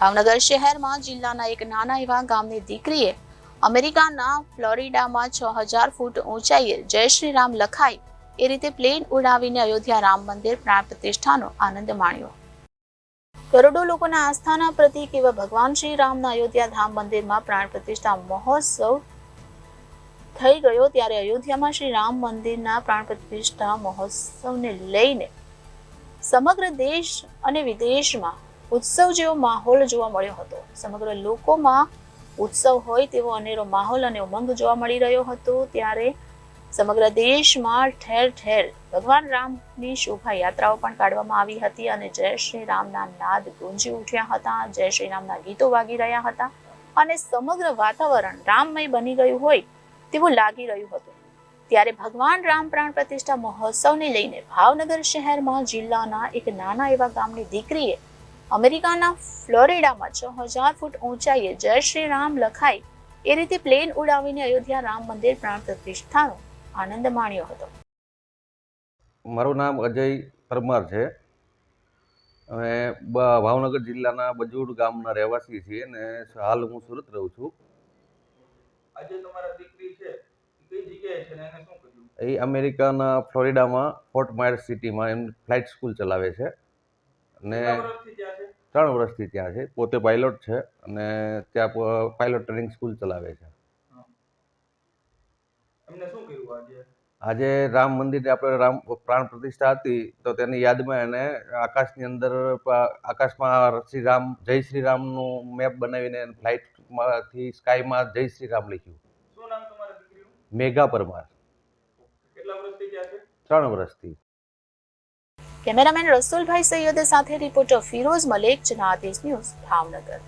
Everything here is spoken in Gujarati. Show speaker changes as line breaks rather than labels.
ભાવનગર શહેરમાં જિલ્લાના એક નાના એવા ગામની દીકરીએ અમેરિકાના ફ્લોરિડામાં 6000 ફૂટ ઊંચાઈએ જય શ્રી રામ લખાય એ રીતે પ્લેન ઉડાવીને અયોધ્યા રામ મંદિર પ્રાણ પ્રતિષ્ઠાનો આનંદ માણ્યો. કરોડો લોકોના આસ્થાના પ્રતીક એવા ભગવાન શ્રી રામના અયોધ્યા ધામ મંદિરમાં પ્રાણ પ્રતિષ્ઠા મહોત્સવ થઈ ગયો. ત્યારે અયોધ્યામાં શ્રી રામ મંદિરના પ્રાણ પ્રતિષ્ઠા મહોત્સવને લઈને સમગ્ર દેશ અને વિદેશમાં ઉત્સવ જેવો માહોલ જોવા મળ્યો હતો. સમગ્ર લોકોમાં ઉત્સવ હોય તેવો અનેરો માહોલ અને ઉમંગ જોવા મળી રહ્યો હતો. ત્યારે સમગ્ર દેશમાં ઠેર ઠેર ભગવાન રામની શોભાયાત્રાઓ પણ કાઢવામાં આવી હતી અને જય શ્રી રામના નાદ ગુંજી ઉઠ્યા હતા. જય શ્રી રામના ગીતો વાગી રહ્યા હતા અને સમગ્ર વાતાવરણ રામમય બની ગયું હોય તેવું લાગી રહ્યું હતું. ત્યારે ભગવાન રામ પ્રાણ પ્રતિષ્ઠા મહોત્સવને લઈને ભાવનગર શહેરમાં જિલ્લાના એક નાના એવા ગામની દીકરીએ અમેરિકાના ફ્લોરિડામાં 6000 ફૂટ ઊંચાઈએ જય શ્રી રામ લખાય એ રીતે પ્લેન ઉડાવીને અયોધ્યા રામ મંદિર પ્રાણ પ્રતિષ્ઠાનો આનંદ માણ્યો હતો.
મારું નામ અજય પરમાર છે. અમે ભાવનગર જિલ્લાના બજુડ ગામના રહેવાસી છીએ અને હાલ હું સુરત રહું છું.
આજે તમારા દીકરી છે કઈ જગ્યાએ છે ને એને શું કર્યું?
એ અમેરિકાના ફ્લોરિડામાં ફોર્ટ માયર્સ સિટીમાં એમ ફ્લાઇટ સ્કૂલ ચલાવે છે અને 3 વર્ષથી ત્યાં છે. પોતે પાયલોટ છે અને ત્યાં પાયલોટ ટ્રેનિંગ સ્કૂલ ચલાવે છે.
એમને શું કર્યું આજે?
આજે રામ મંદિરની આપણે રામ પ્રાણ પ્રતિષ્ઠા હતી તો તેની યાદમાં એને આકાશની અંદર આકાશમાં જય શ્રી રામનું મેપ બનાવીને ફ્લાઇટમાંથી સ્કાયમાં જય શ્રી રામ લખ્યું.
શું નામ તમારા દીકરીનું?
મેઘા પરમાર.
કેટલા વર્ષથી ત્યાં છે?
3 વર્ષથી.
કેમેરામેન રસુલભાઈ સૈયદ સાથે રિપોર્ટર ફિરોઝ મલેક, જનાદેશ ન્યૂઝ, ભાવનગર.